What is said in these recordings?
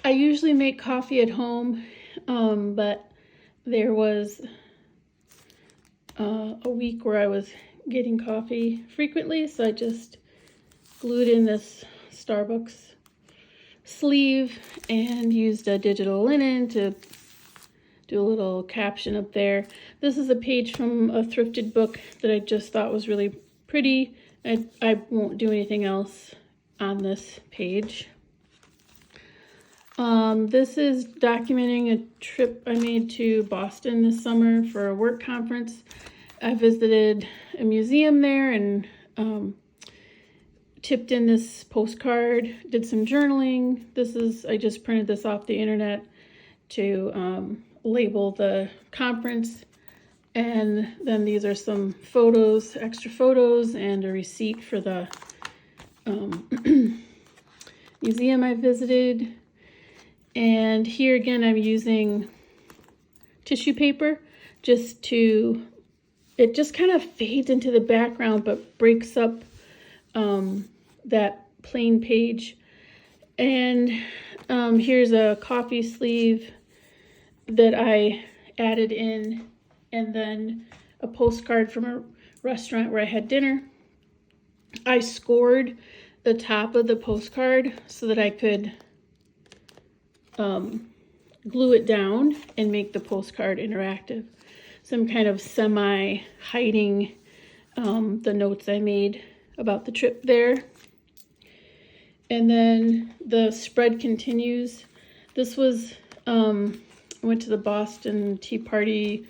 I usually make coffee at home, but there was a week where I was getting coffee frequently, so I just glued in this Starbucks sleeve and used a digital linen to do a little caption up there. This is a page from a thrifted book that I just thought was really pretty. I won't do anything else on this page. This is documenting a trip I made to Boston this summer for a work conference. I visited a museum there and tipped in this postcard, did some journaling. I just printed this off the internet to label the conference. And then these are some photos, extra photos, and a receipt for the museum I visited. And here again, I'm using tissue paper it just kind of fades into the background, but breaks up that plain page. And here's a coffee sleeve that I added in, and then a postcard from a restaurant where I had dinner. I scored the top of the postcard so that I could glue it down and make the postcard interactive. So I'm kind of semi-hiding the notes I made about the trip there. And then the spread continues. This was, I went to the Boston Tea Party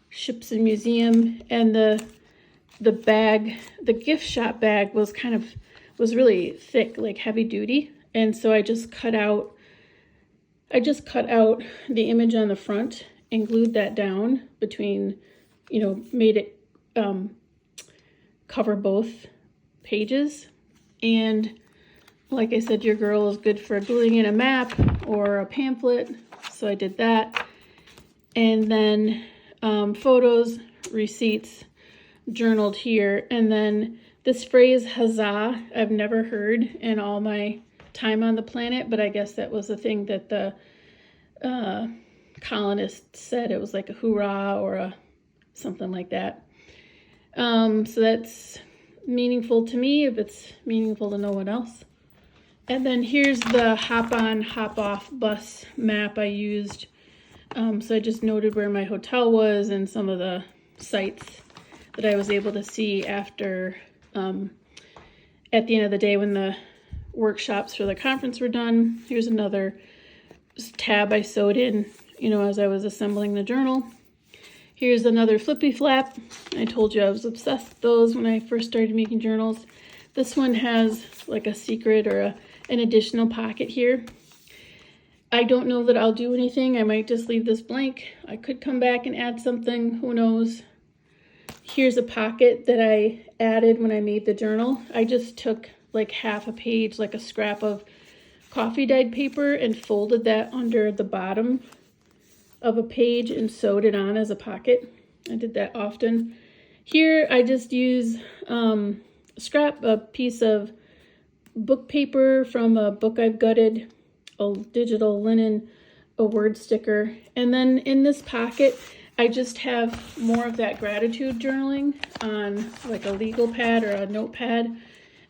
Ships and Museum, and the bag, the gift shop bag was really thick, like heavy duty. And so I just cut out the image on the front and glued that down between, made it cover both pages. And like I said, your girl is good for gluing in a map or a pamphlet, so I did that. And then photos, receipts, journaled here. And then this phrase, huzzah, I've never heard in all my time on the planet, but I guess that was the thing that the colonists said. It was like a hoorah or something like that. So that's meaningful to me if it's meaningful to no one else. And then here's the hop on, hop off bus map I used. So I just noted where my hotel was and some of the sites that I was able to see after, at the end of the day when the workshops for the conference were done. Here's another tab I sewed in, as I was assembling the journal. Here's another flippy flap. I told you I was obsessed with those when I first started making journals. This one has like a secret or an additional pocket here. I don't know that I'll do anything. I might just leave this blank. I could come back and add something, who knows. Here's a pocket that I added when I made the journal. I just took like half a page, like a scrap of coffee dyed paper, and folded that under the bottom of a page and sewed it on as a pocket. I did that often. Here I just use a piece of book paper from a book I've gutted, a digital linen, a word sticker, and then in this pocket I just have more of that gratitude journaling on like a legal pad or a notepad.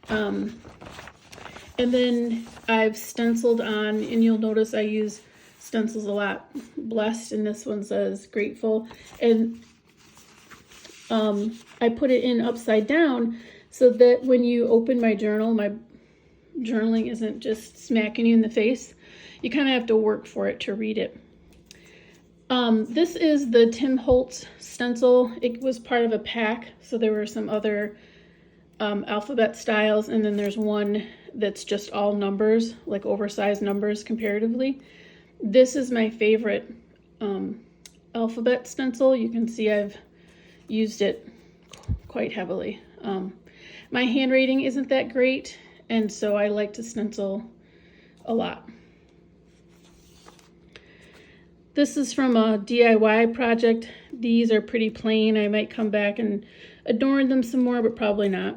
And then I've stenciled on, and you'll notice I use stencils a lot, blessed, and this one says grateful. And I put it in upside down so that when you open my journal, my journaling isn't just smacking you in the face. You kind of have to work for it to read it. This is the Tim Holtz stencil. It was part of a pack, so there were some other alphabet styles, and then there's one that's just all numbers, like oversized numbers comparatively. This is my favorite alphabet stencil. You can see I've used it quite heavily. My handwriting isn't that great, and so I like to stencil a lot. This is from a DIY project. These are pretty plain. I might come back and adorn them some more, but probably not.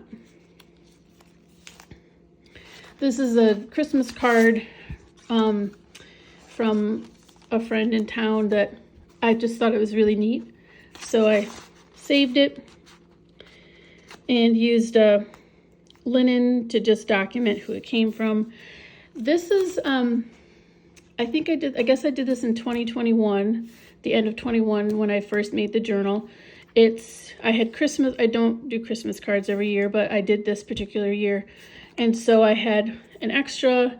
This is a Christmas card from a friend in town that I just thought it was really neat. So I saved it and used linen to just document who it came from. This is, I guess I did this in 2021, the end of 21 when I first made the journal. I had Christmas, I don't do Christmas cards every year, but I did this particular year. And so I had an extra,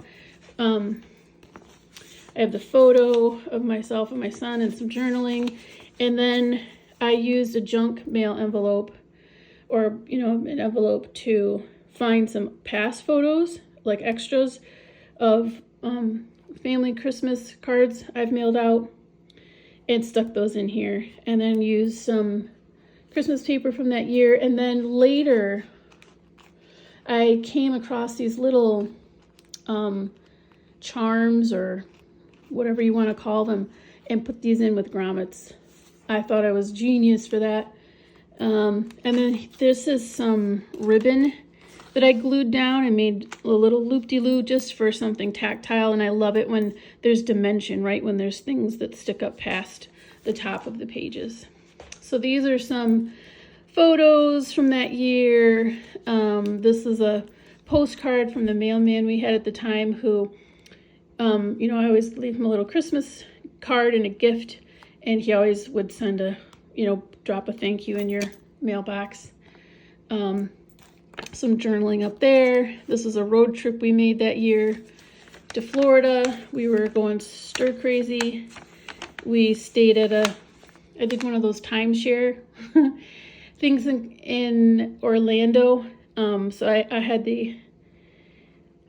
I have the photo of myself and my son and some journaling. And then I used a junk mail envelope, or, an envelope to find some past photos, like extras of family Christmas cards I've mailed out, and stuck those in here. And then used some Christmas paper from that year. And then later, I came across these little charms, or whatever you want to call them, and put these in with grommets. I thought I was genius for that. And then this is some ribbon that I glued down and made a little loop-de-loo just for something tactile. And I love it when there's dimension, right? When there's things that stick up past the top of the pages. So these are some photos from that year. This is a postcard from the mailman we had at the time who, I always leave him a little Christmas card and a gift, and he always would send drop a thank you in your mailbox. Some journaling up there. This is a road trip we made that year to Florida. We were going stir crazy. We stayed at I did one of those timeshare things in Orlando. So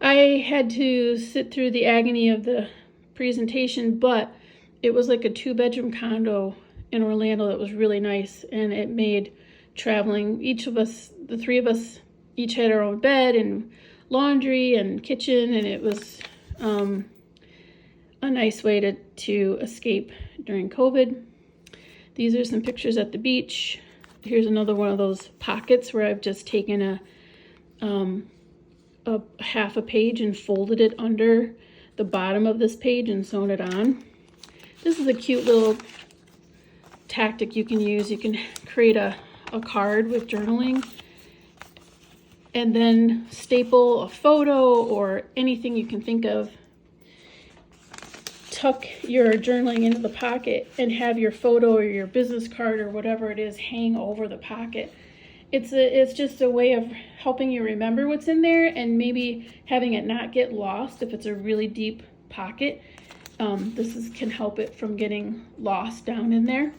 I had to sit through the agony of the presentation, but it was like a 2-bedroom condo in Orlando that was really nice, and it made traveling, the three of us each had our own bed and laundry and kitchen, and it was a nice way to escape during COVID. These are some pictures at the beach. Here's another one of those pockets where I've just taken a half a page and folded it under the bottom of this page and sewn it on. This is a cute little tactic you can use. You can create a card with journaling and then staple a photo or anything you can think of. Tuck your journaling into the pocket and have your photo or your business card or whatever it is hang over the pocket. It's just a way of helping you remember what's in there and maybe having it not get lost if it's a really deep pocket. This can help it from getting lost down in there.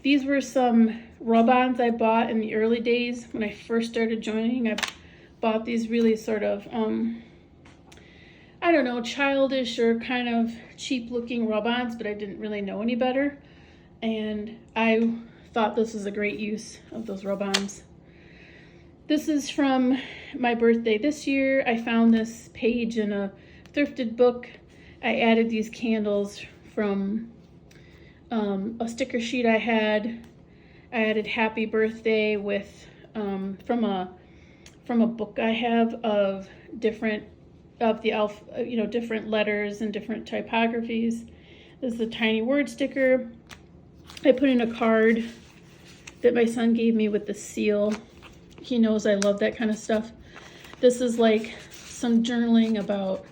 These were some rub-ons I bought in the early days when I first started joining. I bought these really sort of, childish or kind of cheap looking rub-ons, but I didn't really know any better. And I thought this was a great use of those rub-ons. This is from my birthday this year. I found this page in a thrifted book. I added these candles from a sticker sheet I had. I added happy birthday with from a book I have of different letters and different typographies. This is a tiny word sticker. I put in a card that my son gave me with the seal. He knows I love that kind of stuff. This is like some journaling about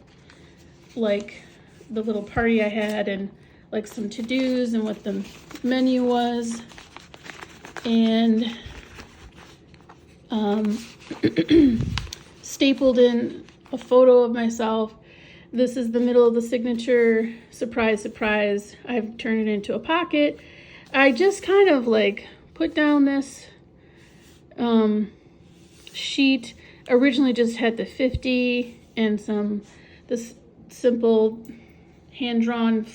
like the little party I had and like some to-dos and what the menu was. And stapled in a photo of myself. This is the middle of the signature. Surprise, surprise. I've turned it into a pocket. I just kind of like put down this sheet. Originally just had the 50 and this simple hand-drawn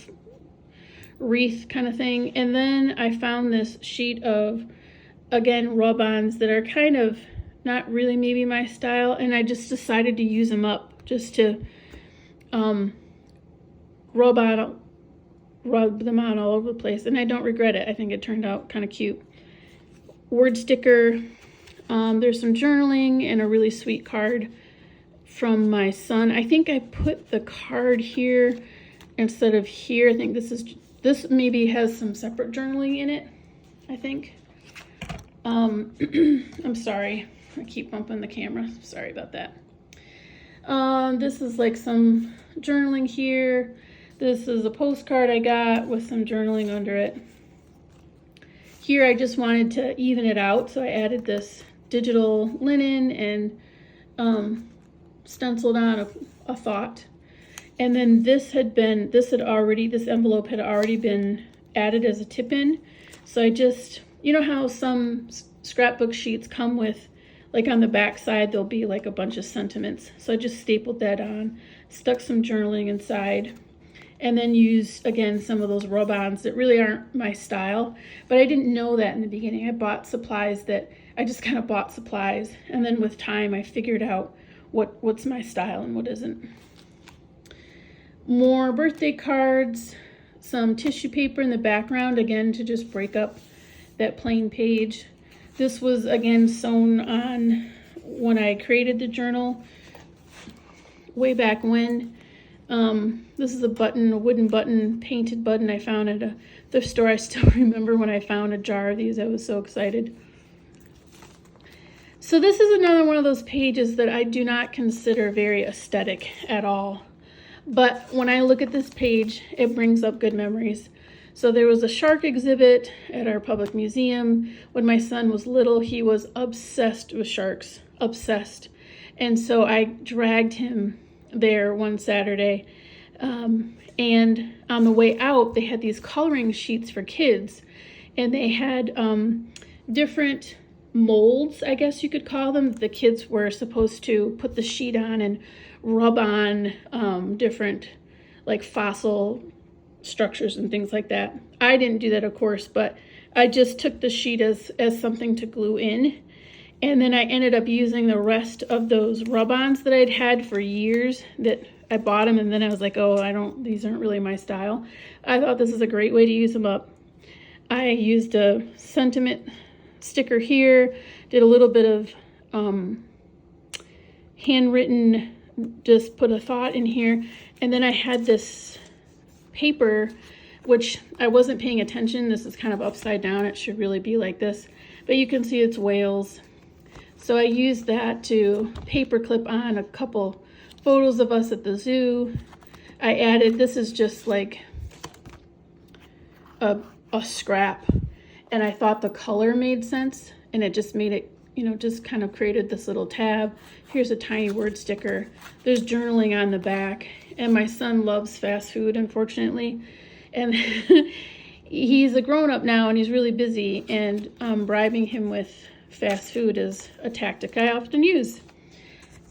wreath kind of thing. And then I found this sheet of, again, rub-ons that are kind of not really maybe my style. And I just decided to use them up just to rub them on all over the place. And I don't regret it. I think it turned out kind of cute. Word sticker. There's some journaling and a really sweet card from my son. I think I put the card here instead of here. I think this maybe has some separate journaling in it, I think. I'm sorry, I keep bumping the camera, sorry about that. This is like some journaling here. This is a postcard I got with some journaling under it. Here I just wanted to even it out, so I added this digital linen and stenciled on a thought. And then this envelope had already been added as a tip-in. So I just, you know how some scrapbook sheets come with, like on the back side, there'll be like a bunch of sentiments. So I just stapled that on, stuck some journaling inside, and then used, again, some of those rub-ons that really aren't my style. But I didn't know that in the beginning. I just kind of bought supplies. And then with time, I figured out what's my style and what isn't. More birthday cards, some tissue paper in the background, again, to just break up that plain page. This was, again, sewn on when I created the journal way back when. This is a wooden button, painted button I found at a thrift store. I still remember when I found a jar of these. I was so excited. So this is another one of those pages that I do not consider very aesthetic at all. But when I look at this page, it brings up good memories. So there was a shark exhibit at our public museum. When my son was little, he was obsessed with sharks, obsessed. And so I dragged him there one Saturday. And on the way out, they had these coloring sheets for kids. And they had different molds, I guess you could call them. The kids were supposed to put the sheet on and rub on different like fossil structures and things like that. I didn't do that, of course, but I just took the sheet as something to glue in. And then I ended up using the rest of those rub-ons that I'd had for years, that I bought them, and then I was like, oh, these aren't really my style. I thought this is a great way to use them up. I used a sentiment sticker here, did a little bit of handwritten, just put a thought in here, and then I had this paper, which I wasn't paying attention. This is kind of upside down. It should really be like this, but you can see it's whales. So I used that to paper clip on a couple photos of us at the zoo. I added, this is just like a scrap, and I thought the color made sense, and it just made it, just kind of created this little tab. Here's a tiny word sticker. There's journaling on the back, and my son loves fast food, unfortunately, and he's a grown-up now, and he's really busy, and bribing him with fast food is a tactic I often use.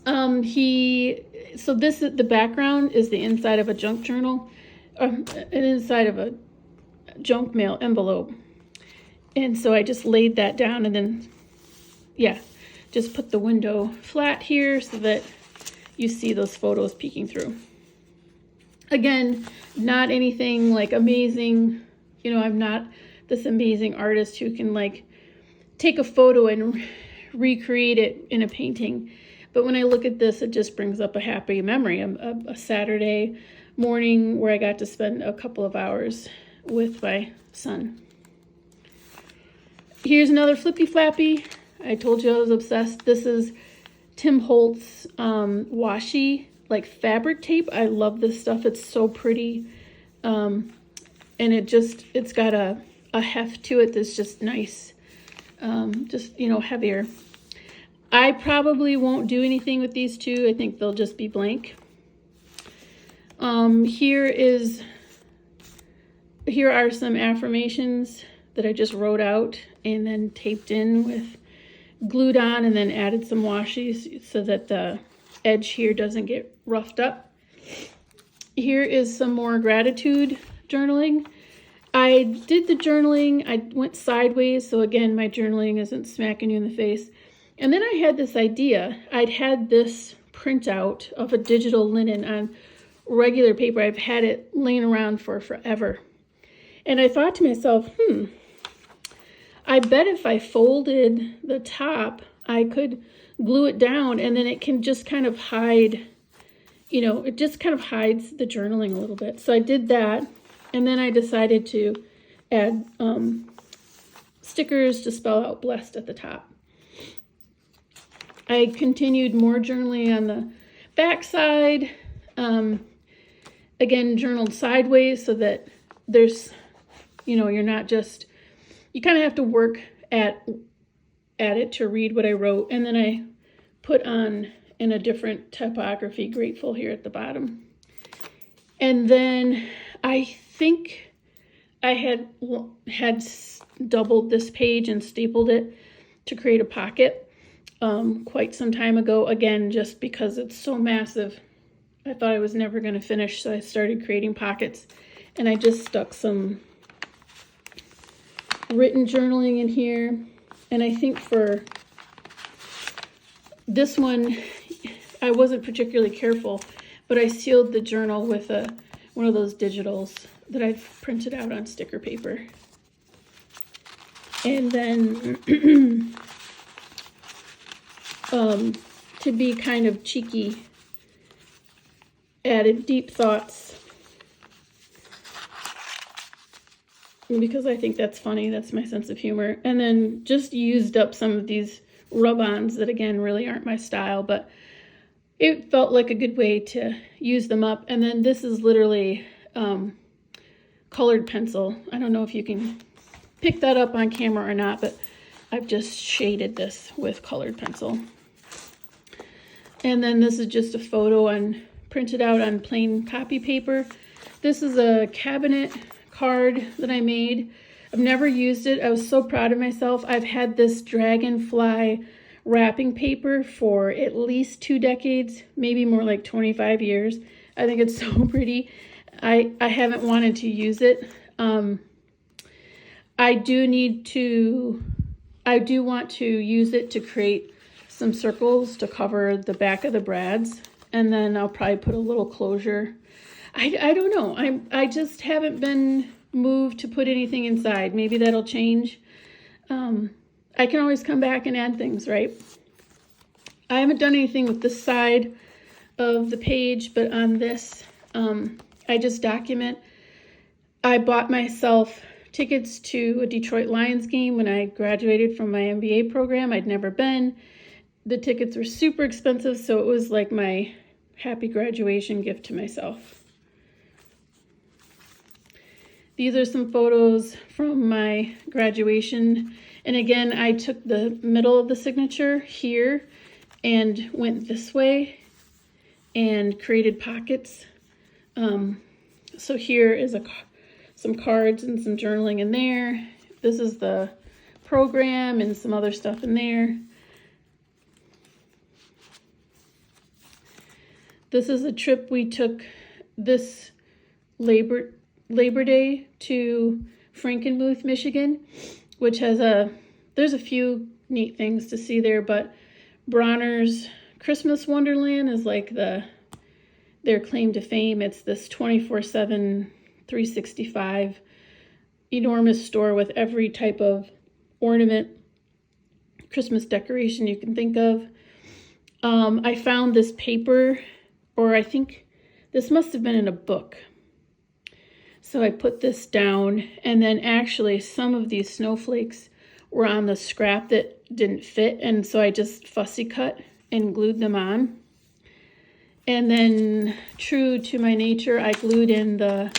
So this is the background, is the inside of a junk journal, an inside of a junk mail envelope. And so I just laid that down, and then, just put the window flat here so that you see those photos peeking through. Again, not anything like amazing. I'm not this amazing artist who can like take a photo and recreate it in a painting. But when I look at this, it just brings up a happy memory, a Saturday morning where I got to spend a couple of hours with my son. Here's another Flippy Flappy. I told you I was obsessed. This is Tim Holtz washi, like fabric tape. I love this stuff. It's so pretty. And it's got a heft to it that's just nice. Heavier. I probably won't do anything with these two. I think they'll just be blank. Here are some affirmations that I just wrote out and then taped in with glued on, and then added some washi so that the edge here doesn't get roughed up. Here is some more gratitude journaling. I did the journaling, I went sideways, so again, my journaling isn't smacking you in the face. And then I had this idea. I'd had this printout of a digital linen on regular paper. I've had it laying around for forever. And I thought to myself, I bet if I folded the top, I could glue it down, and then it can just kind of hide you know, it just kind of hides the journaling a little bit. So I did that, and then I decided to add stickers to spell out blessed at the top. I continued more journaling on the back side. Again, journaled sideways so that there's, you know, you're not just, you kind of have to work at it to read what I wrote. And then I put on in a different typography, grateful, here at the bottom. And then I think I had doubled this page and stapled it to create a pocket quite some time ago. Again, just because it's so massive, I thought I was never going to finish, so I started creating pockets. And I just stuck some written journaling in here. And I think for this one, I wasn't particularly careful, but I sealed the journal with one of those digitals that I've printed out on sticker paper. And then to be kind of cheeky, added deep thoughts, because I think that's funny. That's my sense of humor. And then just used up some of these rub-ons that, again, really aren't my style, but it felt like a good way to use them up. And then this is literally colored pencil. I don't know if you can pick that up on camera or not, but I've just shaded this with colored pencil. And then this is just a photo printed out on plain copy paper. This is a cabinet card that I made. I've never used it. I was so proud of myself. I've had this dragonfly wrapping paper for at least 2 decades, maybe more like 25 years. I think it's so pretty. I haven't wanted to use it. I do want to use it to create some circles to cover the back of the brads, and then I'll probably put a little closure. I don't know. I just haven't been moved to put anything inside. Maybe that'll change. I can always come back and add things, right? I haven't done anything with this side of the page, but on this, I just document. I bought myself tickets to a Detroit Lions game when I graduated from my MBA program. I'd never been. The tickets were super expensive, so it was like my happy graduation gift to myself. These are some photos from my graduation. And again, I took the middle of the signature here and went this way and created pockets. So here is some cards and some journaling in there. This is the program and some other stuff in there. This is a trip we took this Labor Day to Frankenmuth, Michigan, which has there's a few neat things to see there, but Bronner's Christmas Wonderland is like their claim to fame. It's this 24/7, 365 enormous store with every type of ornament, Christmas decoration you can think of. I found this paper, or I think this must have been in a book. So I put this down, and then actually some of these snowflakes were on the scrap that didn't fit, and so I just fussy cut and glued them on. And then, true to my nature, I glued in the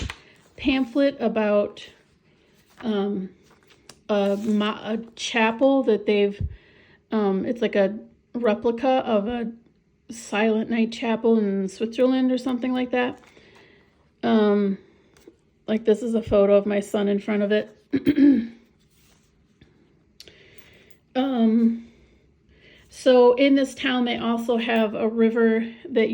pamphlet about a chapel that they've, it's like a replica of a Silent Night chapel in Switzerland or something like that. Like this is a photo of my son in front of it. So in this town, they also have a river that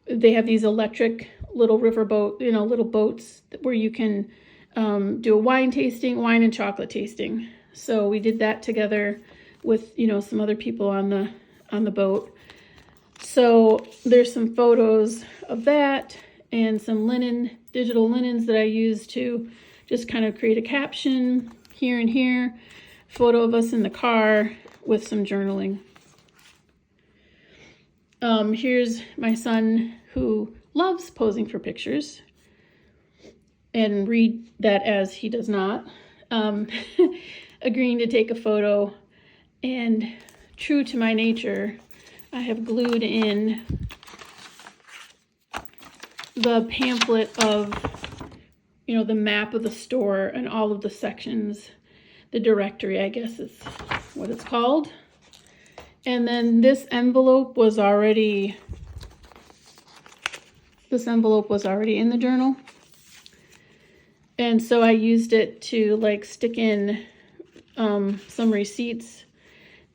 they have these electric little riverboat, little boats where you can do a wine and chocolate tasting. So we did that together with, some other people on the boat. So there's some photos of that and some digital linens that I used to just kind of create a caption here and here. Photo of us in the car with some journaling. Here's my son who loves posing for pictures, and read that as he does not, agreeing to take a photo. And true to my nature, I have glued in the pamphlet of, the map of the store and all of the sections, the directory, I guess is what it's called. And then this envelope was already in the journal. And so I used it to like stick in some receipts,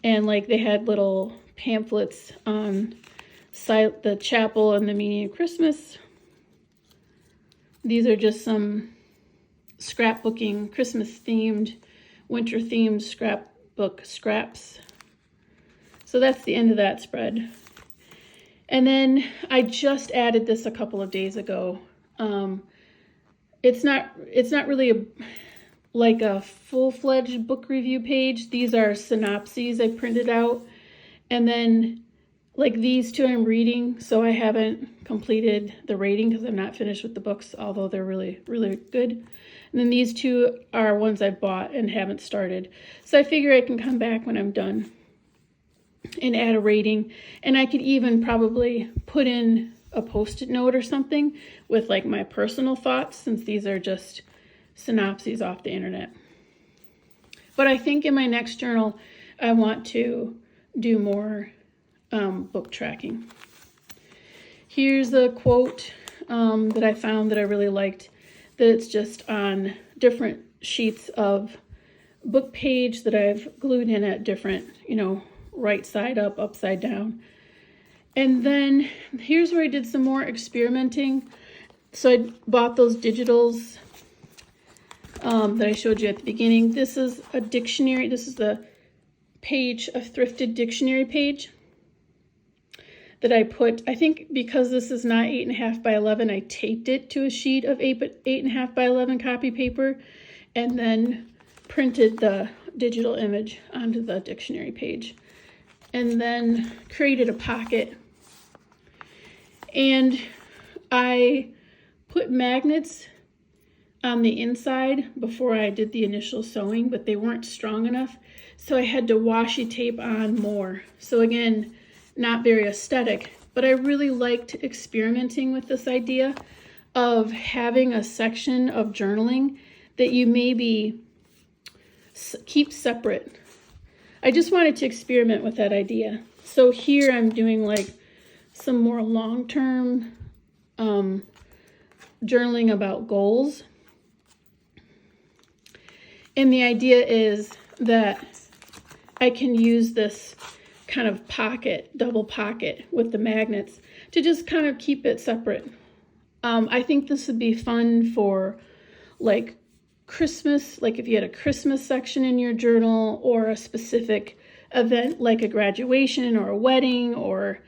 and like they had little pamphlets on the chapel and the meaning of Christmas. These are just some scrapbooking, Christmas themed, winter themed scrapbook scraps. So that's the end of that spread. And then I just added this a couple of days ago. It's not really like a full-fledged book review page. These are synopses I printed out. And then like these two I'm reading, so I haven't completed the rating because I'm not finished with the books, although they're really, really good. And then these two are ones I bought and haven't started. So I figure I can come back when I'm done and add a rating. And I could even probably put in a post-it note or something with like my personal thoughts, since these are just synopses off the internet. But I think in my next journal, I want to do more book tracking. Here's a quote that I found that I really liked, that it's just on different sheets of book page that I've glued in at different, right side up, upside down. And then here's where I did some more experimenting. So I bought those digitals that I showed you at the beginning. This is a dictionary. This is the page, a thrifted dictionary page that I put, I think because this is not 8.5 by 11, I taped it to a sheet of 8.5 by 11 copy paper, and then printed the digital image onto the dictionary page, and then created a pocket. And I put magnets on the inside before I did the initial sewing, but they weren't strong enough, so I had to washi tape on more. So again, not very aesthetic, but I really liked experimenting with this idea of having a section of journaling that you maybe keep separate. I just wanted to experiment with that idea. So here I'm doing like some more long-term journaling about goals. And the idea is that I can use this kind of pocket, double pocket with the magnets to just kind of keep it separate. I think this would be fun for like Christmas, like if you had a Christmas section in your journal, or a specific event like a graduation or a wedding or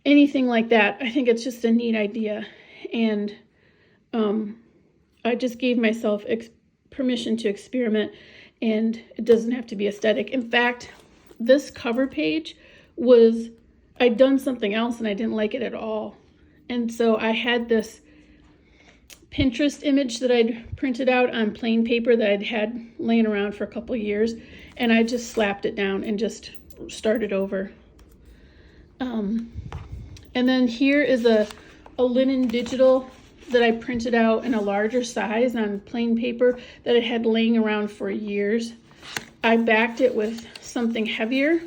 anything like that. I think it's just a neat idea. And I just gave myself permission to experiment, and it doesn't have to be aesthetic. In fact, this cover page I'd done something else and I didn't like it at all. And so I had this Pinterest image that I'd printed out on plain paper that I'd had laying around for a couple years, and I just slapped it down and just started over. And then here is a linen digital that I printed out in a larger size on plain paper that I had laying around for years. I backed it with something heavier,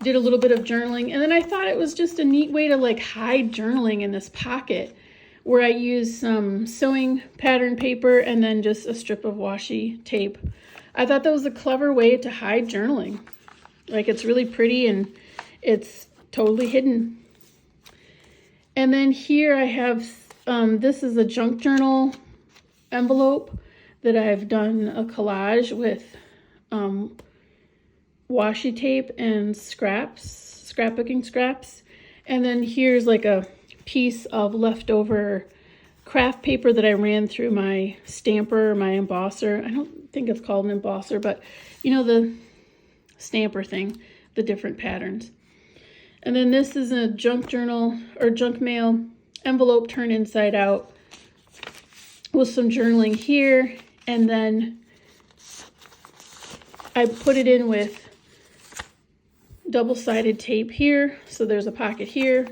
did a little bit of journaling, and then I thought it was just a neat way to like hide journaling in this pocket, where I used some sewing pattern paper and then just a strip of washi tape. I thought that was a clever way to hide journaling. Like, it's really pretty and it's totally hidden. And then here I have, this is a junk journal envelope that I've done a collage with washi tape and scrapbooking scraps. And then here's like a piece of leftover craft paper that I ran through my stamper, my embosser. I don't think it's called an embosser, but the stamper thing, the different patterns. And then this is a junk journal or junk mail envelope turned inside out with some journaling here. And then I put it in with double-sided tape here. So there's a pocket here.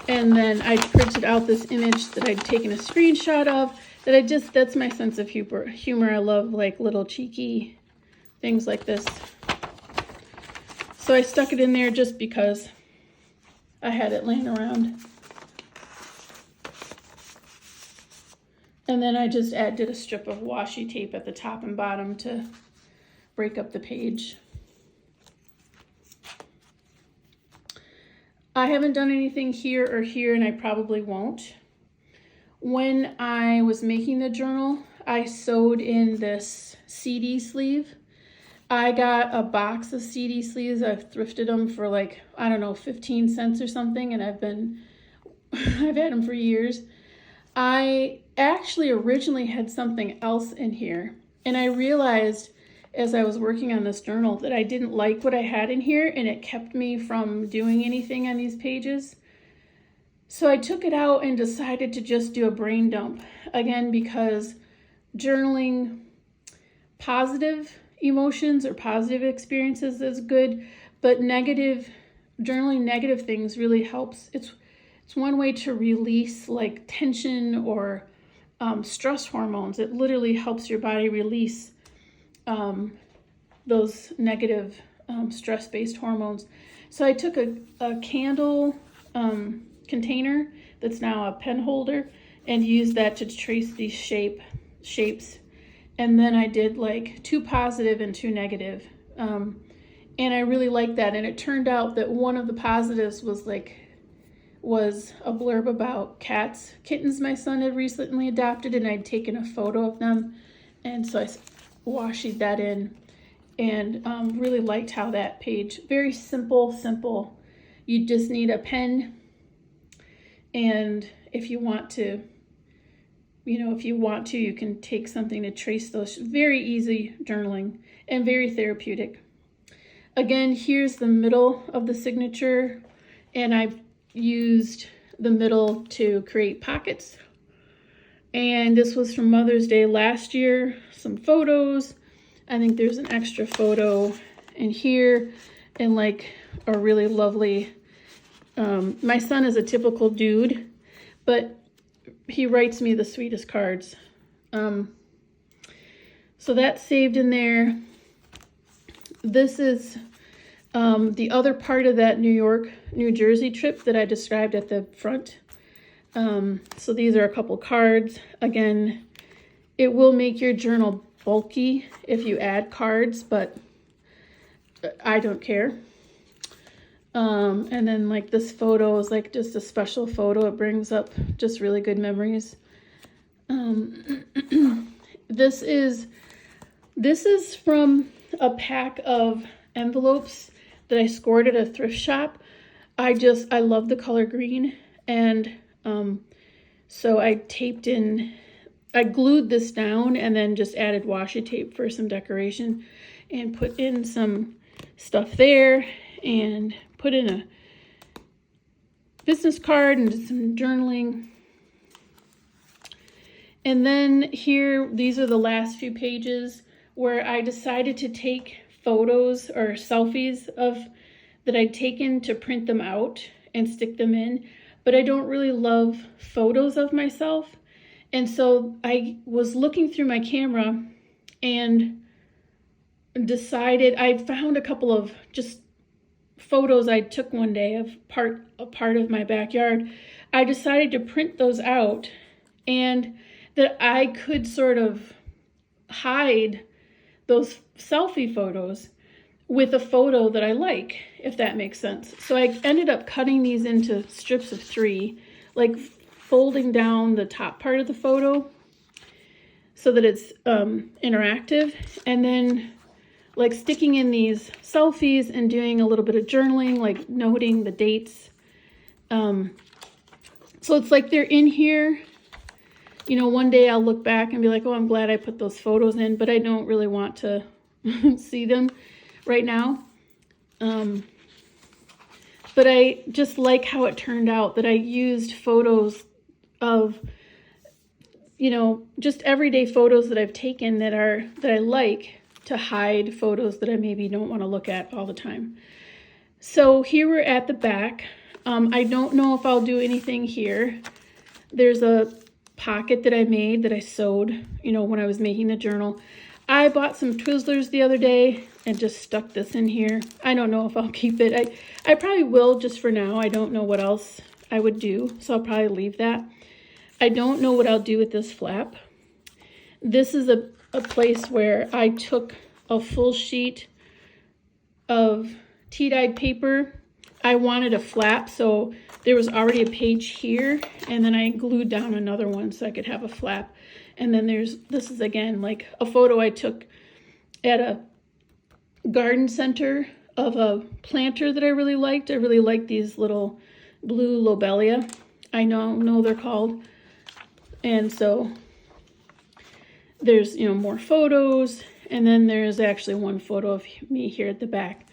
And then I printed out this image that I'd taken a screenshot of that that's my sense of humor. I love like little cheeky things like this. So I stuck it in there just because I had it laying around. And then I just did a strip of washi tape at the top and bottom to break up the page. I haven't done anything here or here, and I probably won't. When I was making the journal, I sewed in this CD sleeve. I got a box of CD sleeves. I've thrifted them for like, I don't know, 15 cents or something, and I've had them for years. I actually originally had something else in here, and I realized as I was working on this journal that I didn't like what I had in here, and it kept me from doing anything on these pages. So I took it out and decided to just do a brain dump, again, because journaling positive emotions or positive experiences is good, but journaling negative things really helps. It's one way to release like tension or stress hormones. It literally helps your body release those negative stress-based hormones. So I took a candle container that's now a pen holder and used that to trace these shapes. And then I did like 2 positive and 2 negative. And I really liked that. And it turned out that one of the positives was a blurb about kittens my son had recently adopted, and I'd taken a photo of them. And so I washied that in, and really liked how that page, very simple. You just need a pen, and if you want to, you can take something to trace those. Very easy journaling and very therapeutic. Again, here's the middle of the signature, and I've used the middle to create pockets. And this was from Mother's Day last year. Some photos. I think there's an extra photo in here, and like a really lovely, my son is a typical dude, but he writes me the sweetest cards. So that's saved in there. This is the other part of that New Jersey trip that I described at the front. So these are a couple cards. Again, it will make your journal bulky if you add cards, but I don't care. And then like this photo is like just a special photo. It brings up just really good memories. This is from a pack of envelopes that I scored at a thrift shop. I love the color green, and so I glued this down and then just added washi tape for some decoration and put in some stuff there and put in a business card and some journaling. And then here, these are the last few pages where I decided to take photos or selfies that I'd taken to print them out and stick them in. But I don't really love photos of myself. And so I was looking through my camera and decided, I found a couple of just photos I took one day of a part of my backyard. I decided to print those out, and that I could sort of hide those selfie photos with a photo that I like, if that makes sense. So I ended up cutting these into strips of 3, like folding down the top part of the photo so that it's interactive, and then like sticking in these selfies and doing a little bit of journaling, like noting the dates. So it's like they're in here. One day I'll look back and be like, oh, I'm glad I put those photos in, but I don't really want to see them right now. But I just like how it turned out, that I used photos of, you know, just everyday photos that I've taken that I like, to hide photos that I maybe don't want to look at all the time. So here we're at the back. I don't know if I'll do anything here. There's a pocket that I made that I sewed, you know, when I was making the journal. I bought some Twizzlers the other day and just stuck this in here. I don't know if I'll keep it. I probably will just for now. I don't know what else I would do, so I'll probably leave that. I don't know what I'll do with this flap. This is a place where I took a full sheet of tea-dyed paper. I wanted a flap, so there was already a page here, and then I glued down another one so I could have a flap. And then this is again like a photo I took at a garden center of a planter that I really liked. I really like these little blue lobelia. I know they're called. And so there's, you know, more photos, and then there's actually one photo of me here at the back.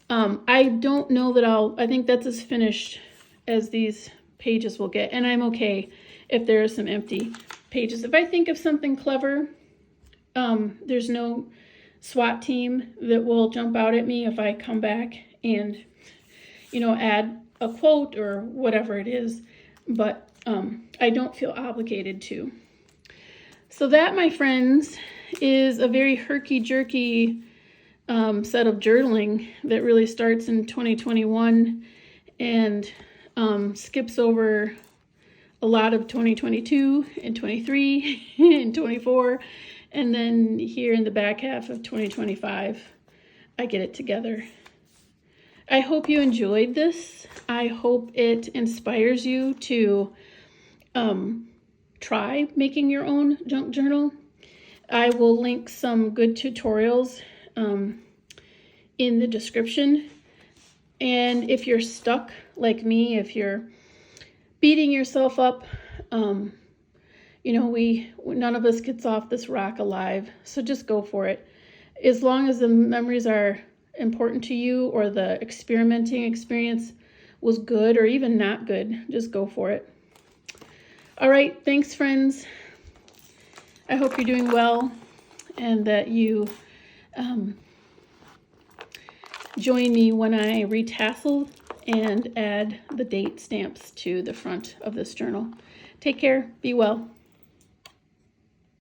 I don't know that I think that's as finished as these pages will get, and I'm okay if there are some empty pages. If I think of something clever, there's no SWAT team that will jump out at me if I come back and, you know, add a quote or whatever it is, but I don't feel obligated to. So that, my friends, is a very herky-jerky set of journaling that really starts in 2021 and skips over a lot of 2022 and 23 and 24, and then here in the back half of 2025 I get it together. I hope you enjoyed this. I hope it inspires you to try making your own junk journal. I will link some good tutorials in the description. And if you're stuck like me, if you're beating yourself up, you know, none of us gets off this rock alive, so just go for it. As long as the memories are important to you, or the experimenting experience was good or even not good, just go for it. All right, thanks, friends. I hope you're doing well, and that you join me when I retassel and add the date stamps to the front of this journal. Take care. Be well.